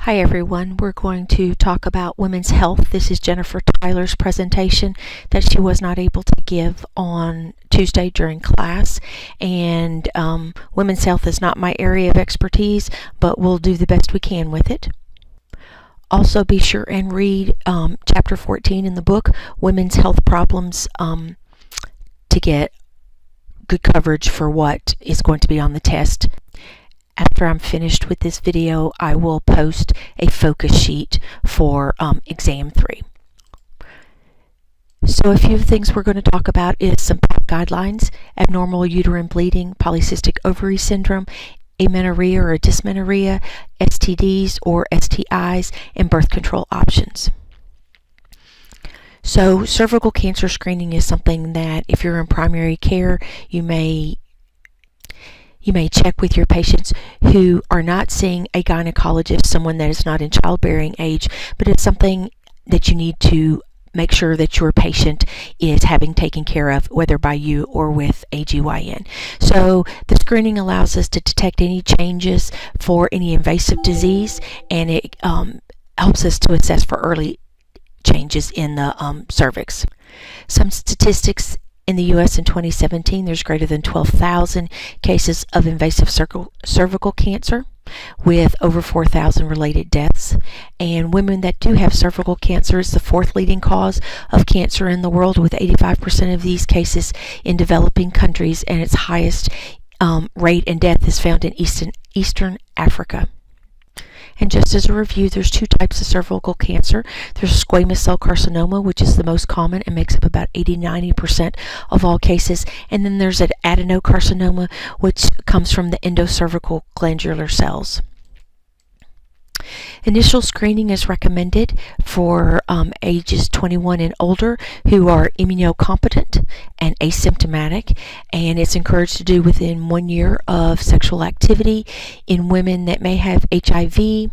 Hi everyone, we're going to talk about women's health. This is Jennifer Tyler's presentation that she was not able to give on Tuesday during class, and women's health is not my area of expertise, but we'll do the best we can with it. Also be sure and read chapter 14 in the book, Women's Health Problems, to get good coverage for what is going to be on the test. After I'm finished with this video, I will post a focus sheet for exam 3. So a few things we're going to talk about is some guidelines: abnormal uterine bleeding, polycystic ovary syndrome, amenorrhea or dysmenorrhea, STDs or STIs, and birth control options. So cervical cancer screening is something that if you're in primary care, you may check with your patients who are not seeing a gynecologist, someone that is not in childbearing age, but it's something that you need to make sure that your patient is having taken care of, whether by you or with a GYN. So the screening allows us to detect any changes for any invasive disease, and it helps us to assess for early changes in the cervix. Some statistics: in the U.S. in 2017, there's greater than 12,000 cases of invasive cervical cancer, with over 4,000 related deaths. And women that do have cervical cancer is the fourth leading cause of cancer in the world, with 85% of these cases in developing countries, and its highest rate in death is found in Eastern Africa. And just as a review, there's two types of cervical cancer. There's squamous cell carcinoma, which is the most common and makes up about 80-90% of all cases. And then there's an adenocarcinoma, which comes from the endocervical glandular cells. Initial screening is recommended for ages 21 and older who are immunocompetent and asymptomatic, and it's encouraged to do within 1 year of sexual activity. In women that may have HIV,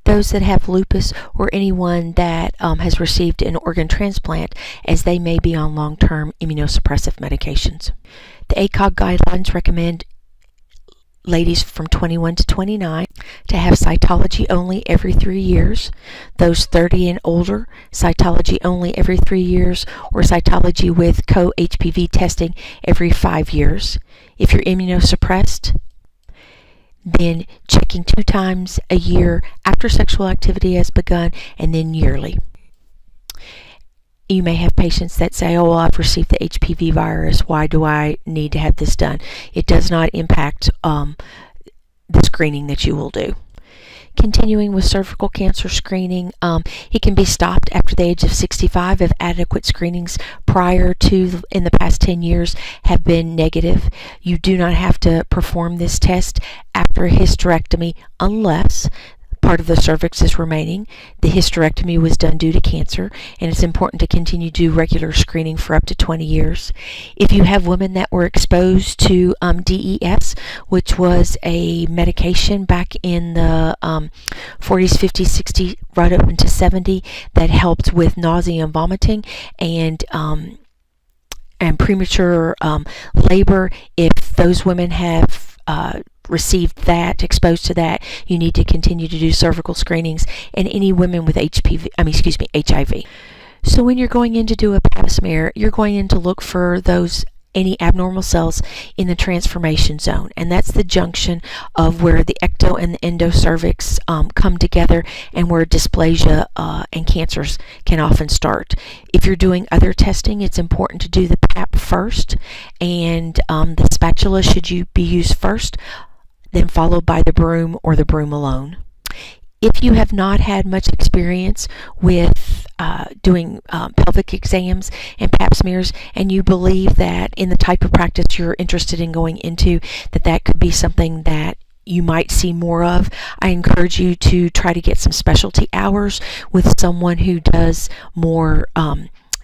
those that have lupus, or anyone that has received an organ transplant, as they may be on long-term immunosuppressive medications. The ACOG guidelines recommend ladies from 21 to 29 to have cytology only every 3 years. Those 30 and older, cytology only every 3 years, or cytology with co-HPV testing every 5 years. If you're immunosuppressed, then checking 2 times a year after sexual activity has begun, and then yearly. You may have patients that say, oh, well, I've received the HPV virus. Why do I need to have this done? It does not impact the screening that you will do. Continuing with cervical cancer screening, it can be stopped after the age of 65 if adequate screenings prior to in the past 10 years have been negative. You do not have to perform this test after a hysterectomy unless part of the cervix is remaining. The hysterectomy was done due to cancer, and it's important to continue to do regular screening for up to 20 years. If you have women that were exposed to DES, which was a medication back in the 40s, 50s, 60s, right up into 70, that helped with nausea and vomiting and premature labor, if those women have received that, exposed to that, you need to continue to do cervical screenings, and any women with HIV. So when you're going in to do a pap smear, you're going in to look for any abnormal cells in the transformation zone, and that's the junction of where the ecto and the endocervix come together, and where dysplasia and cancers can often start. If you're doing other testing, it's important to do the pap first, and the spatula should be used first, then followed by the broom or the broom alone. If you have not had much experience with doing pelvic exams and pap smears, and you believe that in the type of practice you're interested in going into, that could be something that you might see more of, I encourage you to try to get some specialty hours with someone who does more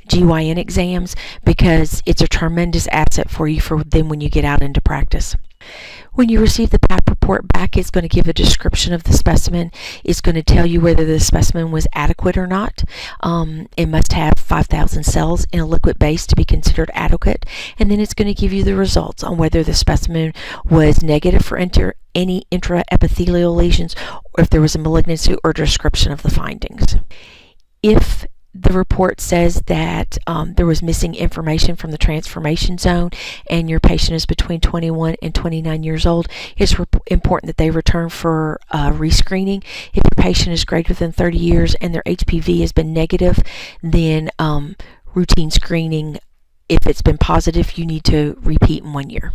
GYN exams, because it's a tremendous asset for you when you get out into practice. When you receive the pap report, report back is going to give a description of the specimen. It's going to tell you whether the specimen was adequate or not. It must have 5,000 cells in a liquid base to be considered adequate. And then it's going to give you the results on whether the specimen was negative for any intraepithelial lesions, or if there was a malignancy, or description of the findings. If the report says that there was missing information from the transformation zone and your patient is between 21 and 29 years old, it's important that they return for rescreening. If your patient is greater than 30 years and their HPV has been negative, then routine screening, if it's been positive, you need to repeat in 1 year.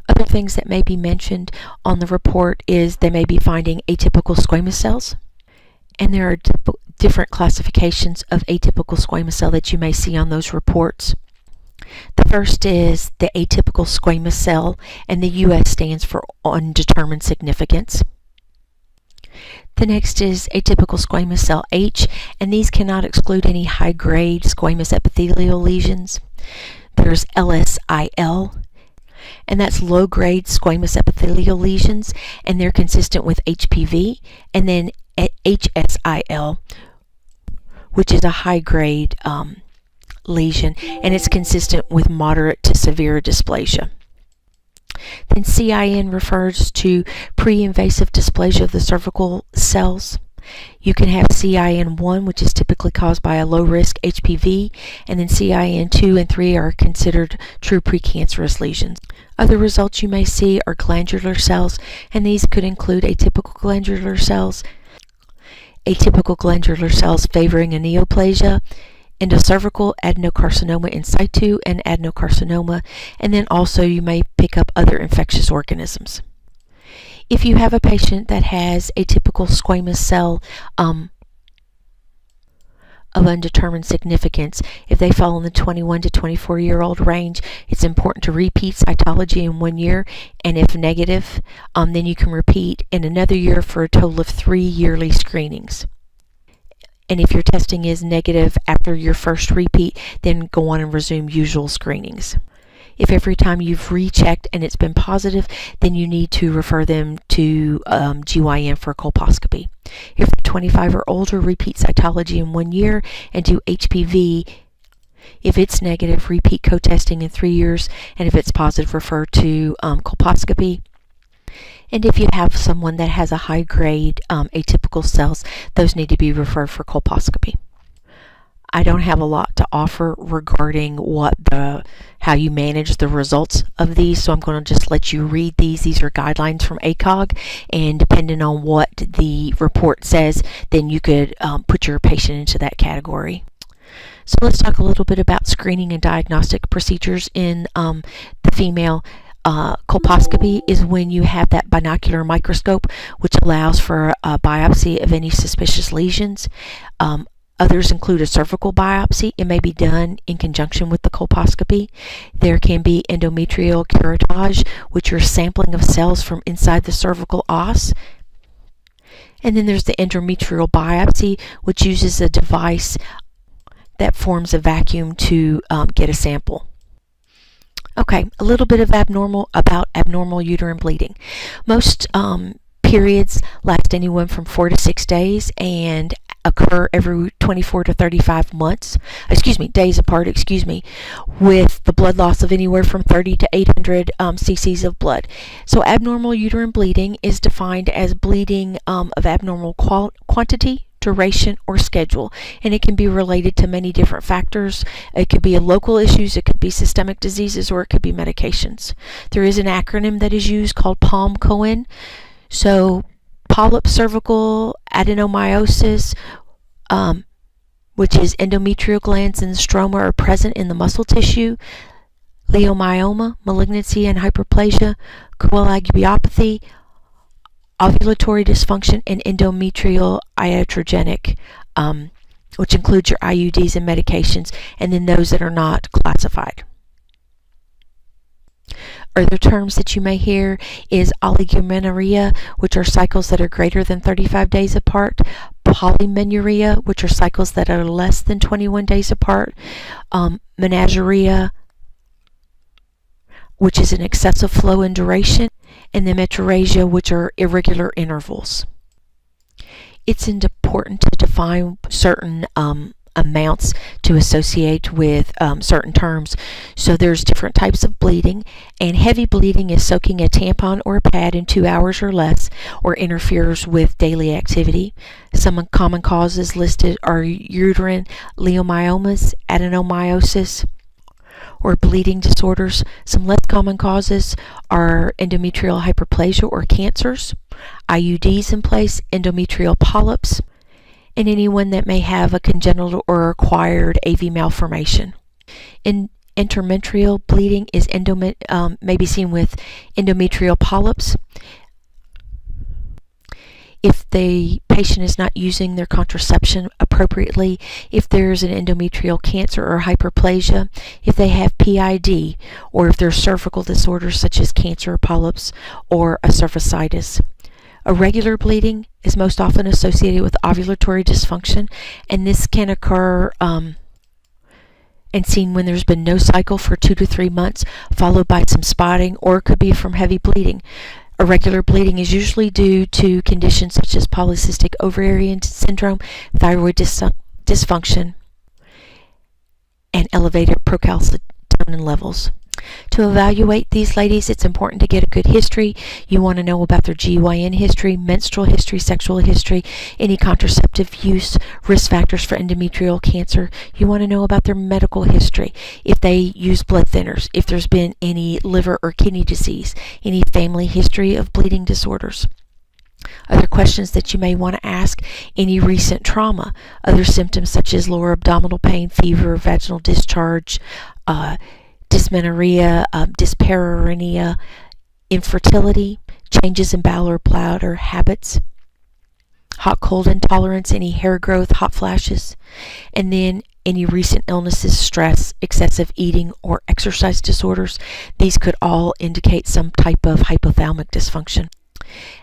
Other things that may be mentioned on the report is they may be finding atypical squamous cells. And there are different classifications of atypical squamous cell that you may see on those reports. The first is the atypical squamous cell, and the US stands for undetermined significance. The next is atypical squamous cell H, and these cannot exclude any high-grade squamous epithelial lesions. There's LSIL, and that's low-grade squamous epithelial lesions, and they're consistent with HPV. And then HSIL, which is a high-grade lesion, and it's consistent with moderate to severe dysplasia. Then CIN refers to pre-invasive dysplasia of the cervical cells. You can have CIN1, which is typically caused by a low-risk HPV, and then CIN2 and 3 are considered true precancerous lesions. Other results you may see are glandular cells, and these could include atypical glandular cells favoring a neoplasia, endocervical adenocarcinoma in situ and adenocarcinoma, and then also you may pick up other infectious organisms. If you have a patient that has atypical squamous cell of undetermined significance, if they fall in the 21 to 24-year-old range, it's important to repeat cytology in 1 year, and if negative, then you can repeat in another year for a total of 3 yearly screenings. And if your testing is negative after your first repeat, then go on and resume usual screenings. If every time you've rechecked and it's been positive, then you need to refer them to GYN for a colposcopy. If they're 25 or older, repeat cytology in 1 year and do HPV. If it's negative, repeat co-testing in 3 years, and if it's positive, refer to colposcopy. And if you have someone that has a high-grade atypical cells, those need to be referred for colposcopy. I don't have a lot to offer regarding how you manage the results of these, so I'm going to just let you read these. These are guidelines from ACOG, and depending on what the report says, then you could put your patient into that category. So let's talk a little bit about screening and diagnostic procedures in the female. Colposcopy is when you have that binocular microscope, which allows for a biopsy of any suspicious lesions. Others include a cervical biopsy. It may be done in conjunction with the colposcopy. There can be endometrial curettage, which are sampling of cells from inside the cervical os. And then there's the endometrial biopsy, which uses a device that forms a vacuum to get a sample. Okay, a little bit of abnormal uterine bleeding. Most periods last anywhere from 4 to 6 days and occur every 24 to 35 days apart, with the blood loss of anywhere from 30 to 800 cc's of blood. So abnormal uterine bleeding is defined as bleeding of abnormal quantity, duration, or schedule, and it can be related to many different factors. It could be local issues, it could be systemic diseases, or it could be medications. There is an acronym that is used called PALM-COAN. So polyp cervical adenomyosis, which is endometrial glands and stroma are present in the muscle tissue, leiomyoma, malignancy and hyperplasia, coagulopathy, ovulatory dysfunction, and endometrial iatrogenic, which includes your IUDs and medications, and then those that are not classified. Other terms that you may hear is oligomenorrhea, which are cycles that are greater than 35 days apart, polymenorrhea, which are cycles that are less than 21 days apart, menageria, which is an excessive flow and duration, and the metrorrhagia, which are irregular intervals. It's important to define certain amounts to associate with certain terms. So there's different types of bleeding, and heavy bleeding is soaking a tampon or a pad in 2 hours or less, or interferes with daily activity. Some common causes listed are uterine leiomyomas, adenomyosis, or bleeding disorders. Some less common causes are endometrial hyperplasia or cancers, IUDs in place, endometrial polyps, and anyone that may have a congenital or acquired AV malformation. Endometrial bleeding is may be seen with endometrial polyps. If the patient is not using their contraception appropriately, if there's an endometrial cancer or hyperplasia, if they have PID, or if there's cervical disorders such as cancer or polyps or a cervicitis. Irregular bleeding is most often associated with ovulatory dysfunction, and this can occur and seen when there's been no cycle for 2 to 3 months, followed by some spotting, or it could be from heavy bleeding. Irregular bleeding is usually due to conditions such as polycystic ovarian syndrome, thyroid dysfunction, and elevated procalcitonin levels. To evaluate these ladies, it's important to get a good history. You want to know about their GYN history, menstrual history, sexual history, any contraceptive use, risk factors for endometrial cancer. You want to know about their medical history, if they use blood thinners, if there's been any liver or kidney disease, any family history of bleeding disorders. Other questions that you may want to ask: any recent trauma, other symptoms such as lower abdominal pain, fever, vaginal discharge, dysmenorrhea, dyspareunia, infertility, changes in bowel or bladder habits, hot cold intolerance, any hair growth, hot flashes, and then any recent illnesses, stress, excessive eating, or exercise disorders. These could all indicate some type of hypothalamic dysfunction.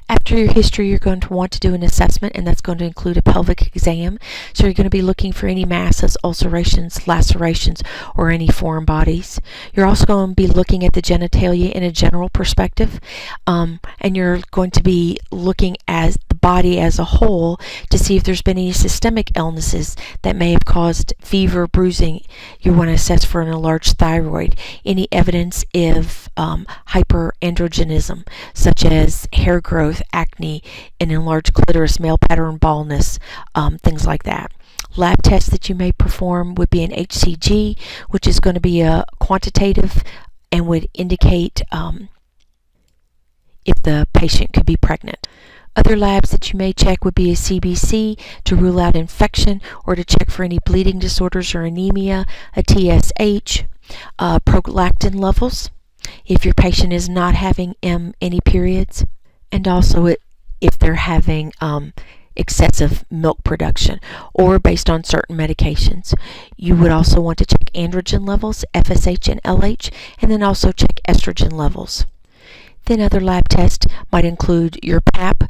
After your history, you're going to want to do an assessment, and that's going to include a pelvic exam. So you're going to be looking for any masses, ulcerations, lacerations, or any foreign bodies. You're also going to be looking at the genitalia in a general perspective, and you're going to be looking at the body as a whole to see if there's been any systemic illnesses that may have caused fever, bruising. You want to assess for an enlarged thyroid, any evidence of hyperandrogenism, such as hair growth, acne, an enlarged clitoris, male pattern baldness, things like that. Lab tests that you may perform would be an HCG, which is going to be a quantitative and would indicate if the patient could be pregnant. Other labs that you may check would be a CBC to rule out infection or to check for any bleeding disorders or anemia, a TSH, prolactin levels, if your patient is not having any periods, and also if they're having excessive milk production or based on certain medications. You would also want to check androgen levels, FSH and LH, and then also check estrogen levels. Then other lab tests might include your PAP,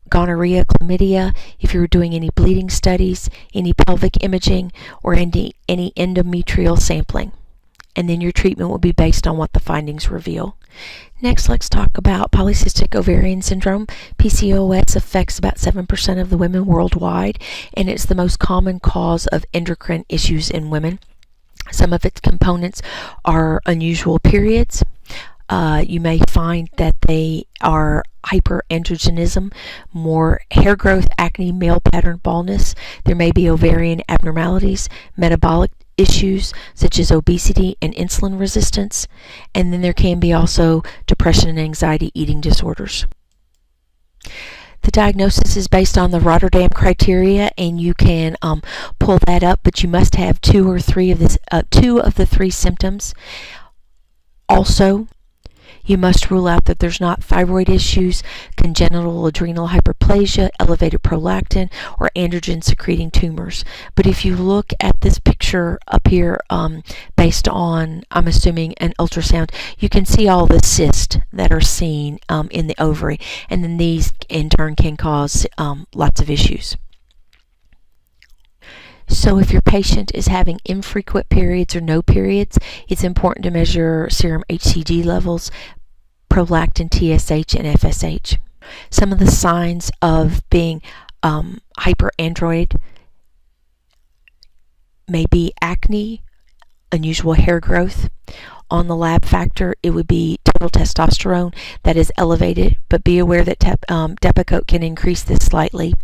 gonorrhea, chlamydia, if you're doing any bleeding studies, any pelvic imaging, or any endometrial sampling. And then your treatment will be based on what the findings reveal. Next, let's talk about polycystic ovarian syndrome. PCOS affects about 7% of the women worldwide, and it's the most common cause of endocrine issues in women. Some of its components are unusual periods. You may find that they are hyperandrogenism, more hair growth, acne, male pattern baldness. There may be ovarian abnormalities, metabolic issues such as obesity and insulin resistance, and then there can be also depression and anxiety, eating disorders. The diagnosis is based on the Rotterdam criteria, and you can pull that up, but you must have two of the three symptoms. Also, you must rule out that there's not thyroid issues, congenital adrenal hyperplasia, elevated prolactin, or androgen secreting tumors. But if you look at this picture up here, based on, I'm assuming, an ultrasound, you can see all the cysts that are seen in the ovary, and then these in turn can cause lots of issues. So if your patient is having infrequent periods or no periods, it's important to measure serum HCG levels, prolactin, TSH, and FSH. Some of the signs of being hyperandroid may be acne, unusual hair growth. On the lab factor, it would be total testosterone that is elevated, but be aware that Depakote can increase this slightly.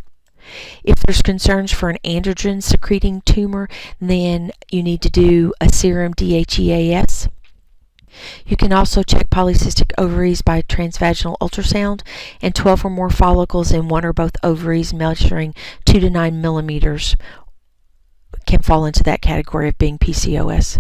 If there's concerns for an androgen secreting tumor, then you need to do a serum DHEAS. You can also check polycystic ovaries by transvaginal ultrasound, and 12 or more follicles in one or both ovaries measuring 2 to 9 millimeters can fall into that category of being PCOS.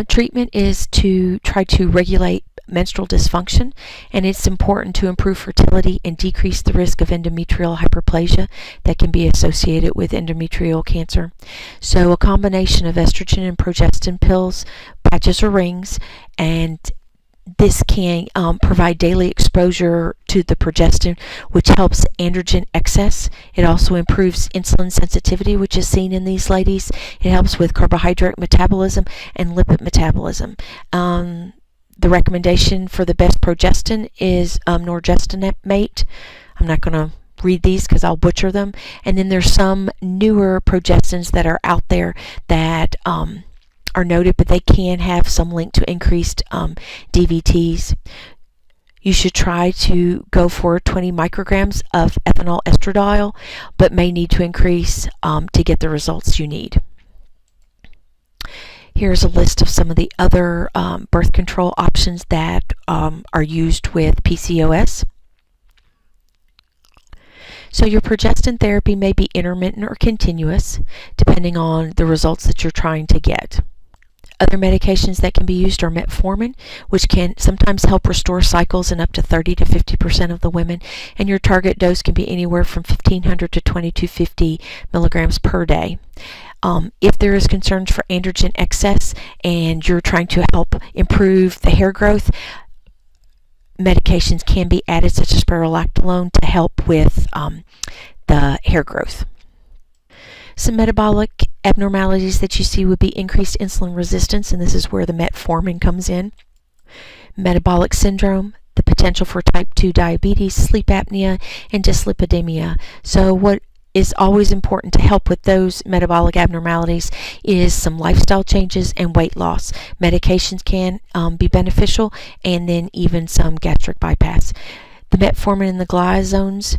Treatment is to try to regulate menstrual dysfunction, and it's important to improve fertility and decrease the risk of endometrial hyperplasia that can be associated with endometrial cancer. So a combination of estrogen and progestin pills, patches or rings, and this can provide daily exposure to the progestin, which helps androgen excess. It also improves insulin sensitivity, which is seen in these ladies. It helps with carbohydrate metabolism and lipid metabolism. The recommendation for the best progestin is norgestimate. I'm not going to read these because I'll butcher them. And then there's some newer progestins that are out there that are noted, but they can have some link to increased DVTs. You should try to go for 20 micrograms of ethinyl estradiol, but may need to increase to get the results you need. Here's a list of some of the other birth control options that are used with PCOS. So your progestin therapy may be intermittent or continuous, depending on the results that you're trying to get. Other medications that can be used are metformin, which can sometimes help restore cycles in up to 30 to 50% of the women, and your target dose can be anywhere from 1,500 to 2,250 milligrams per day. If there is concerns for androgen excess and you're trying to help improve the hair growth, medications can be added, such as spironolactone, to help with the hair growth. Some metabolic abnormalities that you see would be increased insulin resistance, and this is where the metformin comes in. Metabolic syndrome, the potential for type 2 diabetes, sleep apnea, and dyslipidemia. So what is always important to help with those metabolic abnormalities is some lifestyle changes and weight loss. Medications can be beneficial, and then even some gastric bypass. The metformin and the glycozones,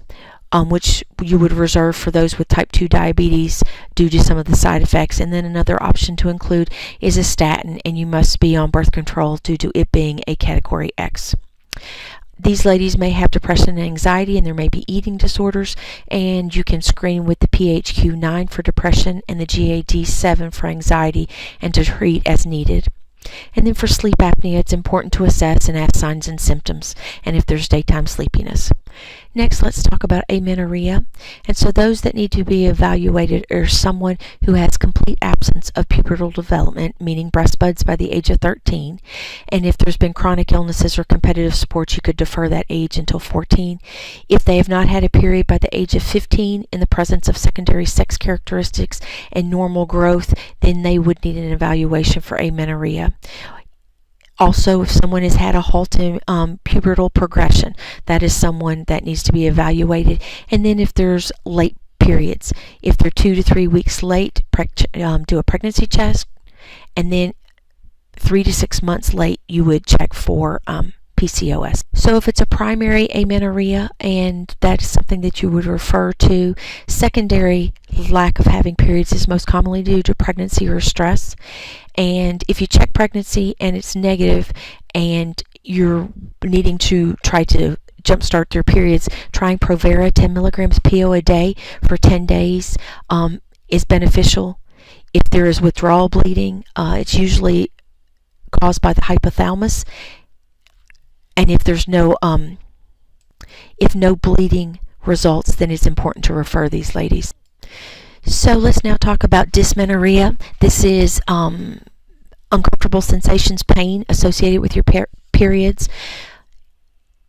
which you would reserve for those with type 2 diabetes due to some of the side effects. And then another option to include is a statin, and you must be on birth control due to it being a category X. These ladies may have depression and anxiety, and there may be eating disorders, and you can screen with the PHQ-9 for depression and the GAD-7 for anxiety, and to treat as needed. And then for sleep apnea, it's important to assess and ask signs and symptoms, and if there's daytime sleepiness. Next, let's talk about amenorrhea. And so those that need to be evaluated are someone who has complete absence of pubertal development, meaning breast buds by the age of 13. And if there's been chronic illnesses or competitive sports, you could defer that age until 14. If they have not had a period by the age of 15 in the presence of secondary sex characteristics and normal growth, then they would need an evaluation for amenorrhea. Also, if someone has had a halt in pubertal progression, that is someone that needs to be evaluated. And then if there's late periods, if they're 2 to 3 weeks late, do a pregnancy test, and then 3 to 6 months late, you would check for PCOS. So if it's a primary amenorrhea, and that is something that you would refer to, secondary lack of having periods is most commonly due to pregnancy or stress. And if you check pregnancy and it's negative and you're needing to try to jumpstart their periods, trying Provera 10 milligrams PO a day for 10 days is beneficial. If there is withdrawal bleeding, it's usually caused by the hypothalamus. And if there's no bleeding results, then it's important to refer these ladies. So let's now talk about dysmenorrhea. This is uncomfortable sensations, pain associated with your periods.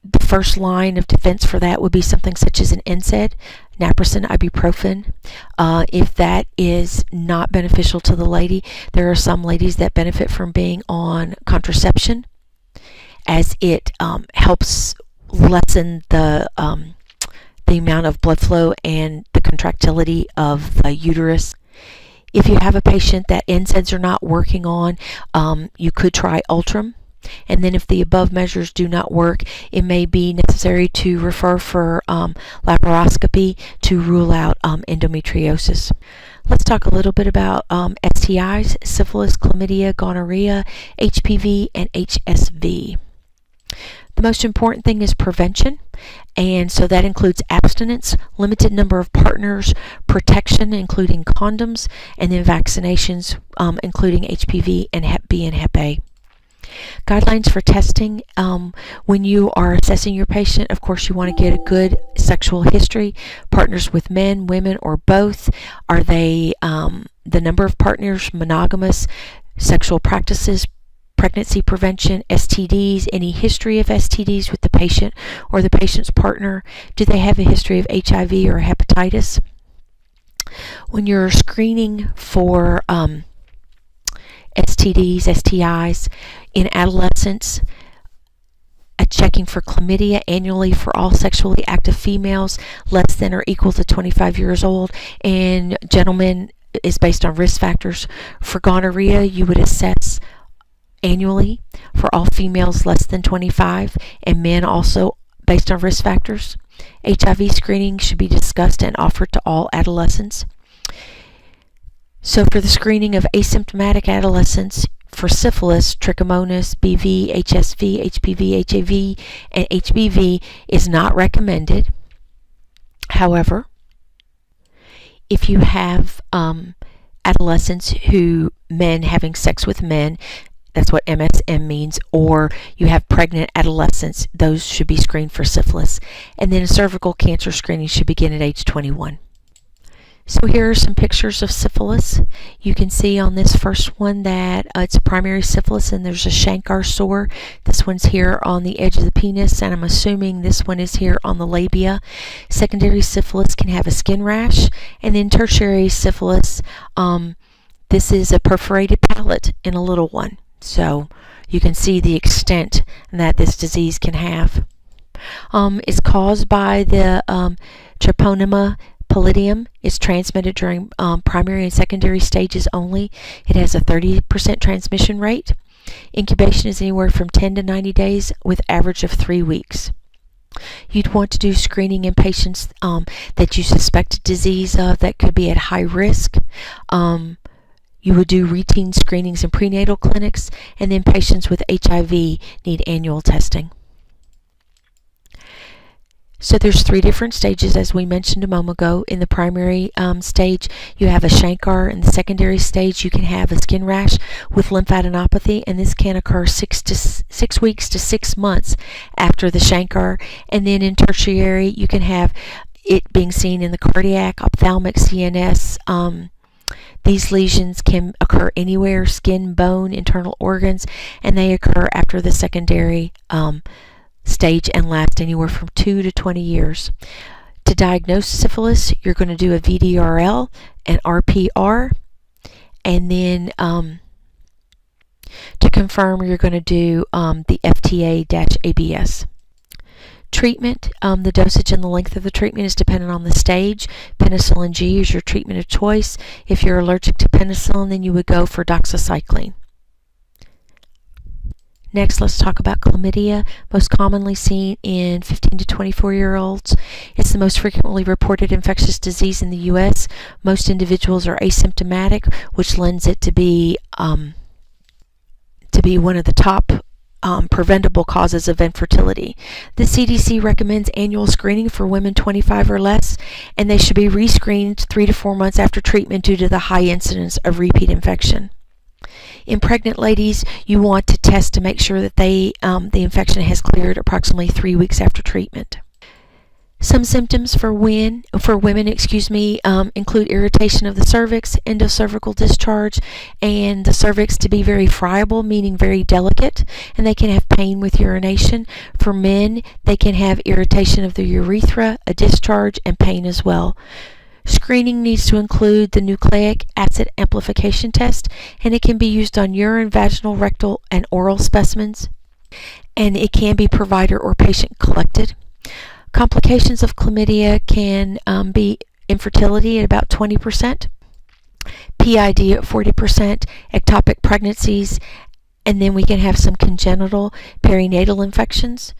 The first line of defense for that would be something such as an NSAID, naproxen, ibuprofen. If that is not beneficial to the lady, there are some ladies that benefit from being on contraception, as it helps lessen the amount of blood flow and the contractility of the uterus. If you have a patient that NSAIDs are not working on, you could try Ultram. And then if the above measures do not work, it may be necessary to refer for laparoscopy to rule out endometriosis. Let's talk a little bit about STIs, syphilis, chlamydia, gonorrhea, HPV, and HSV. The most important thing is prevention, and so that includes abstinence, limited number of partners, protection including condoms, and then vaccinations including HPV and Hep B and Hep A. Guidelines for testing. When you are assessing your patient, of course you want to get a good sexual history. Partners with men, women, or both. Are they the number of partners monogamous? Sexual practices, pregnancy prevention, STDs, any history of STDs with the patient or the patient's partner. Do they have a history of HIV or hepatitis? When you're screening for STDs, STIs in adolescents, checking for chlamydia annually for all sexually active females less than or equal to 25 years old, and gentlemen is based on risk factors. For gonorrhea, you would assess annually for all females less than 25, and men also based on risk factors. HIV screening should be discussed and offered to all adolescents. So for the screening of asymptomatic adolescents, for syphilis, trichomonas, BV, HSV, HPV, HAV, and HBV is not recommended. However, if you have adolescents men having sex with men, that's what MSM means, or you have pregnant adolescents, those should be screened for syphilis. And then cervical cancer screening should begin at age 21. So here are some pictures of syphilis. You can see on this first one that it's a primary syphilis and there's a chancre sore. This one's here on the edge of the penis, and I'm assuming this one is here on the labia. Secondary syphilis can have a skin rash, and then tertiary syphilis, this is a perforated palate in a little one. So you can see the extent that this disease can have. It's caused by the Treponema pallidum. Is transmitted during primary and secondary stages only. It has a 30% transmission rate. Incubation is anywhere from 10 to 90 days with average of 3 weeks. You'd want to do screening in patients that you suspect a disease of that could be at high risk. You would do routine screenings in prenatal clinics, and then patients with HIV need annual testing. So there's 3 different stages, as we mentioned a moment ago. In the primary stage, you have a chancre. In the secondary stage, you can have a skin rash with lymphadenopathy, and this can occur 6 weeks to 6 months after the chancre. And then in tertiary, you can have it being seen in the cardiac, ophthalmic, CNS. These lesions can occur anywhere: skin, bone, internal organs, and they occur after the secondary stage and last anywhere from 2 to 20 years. To diagnose syphilis, you're going to do a VDRL and RPR, and then to confirm, you're going to do the FTA-ABS. Treatment, the dosage and the length of the treatment is dependent on the stage. Penicillin G is your treatment of choice. If you're allergic to penicillin, then you would go for doxycycline. Next, let's talk about chlamydia, most commonly seen in 15 to 24-year-olds. It's the most frequently reported infectious disease in the U.S. Most individuals are asymptomatic, which lends it to be one of the top preventable causes of infertility. The CDC recommends annual screening for women 25 or less, and they should be rescreened 3 to 4 months after treatment due to the high incidence of repeat infection. In pregnant ladies, you want to test to make sure that the infection has cleared approximately 3 weeks after treatment. Some symptoms for women, include irritation of the cervix, endocervical discharge, and the cervix to be very friable, meaning very delicate, and they can have pain with urination. For men, they can have irritation of the urethra, a discharge, and pain as well. Screening needs to include the nucleic acid amplification test, and it can be used on urine, vaginal, rectal, and oral specimens, and it can be provider or patient collected. Complications of chlamydia can be infertility at about 20%, PID at 40%, ectopic pregnancies, and then we can have some congenital perinatal infections.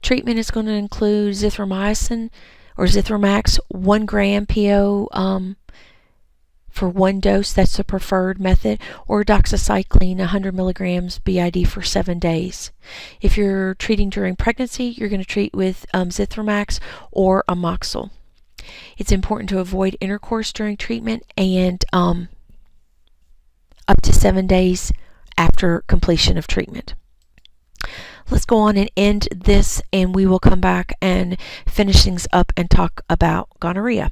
Treatment is going to include zithromycin or Zithromax, 1 gram PO for 1 dose, that's the preferred method, or doxycycline, 100 milligrams BID for 7 days. If you're treating during pregnancy, you're going to treat with Zithromax or Amoxil. It's important to avoid intercourse during treatment and up to 7 days after completion of treatment. Let's go on and end this, and we will come back and finish things up and talk about gonorrhea.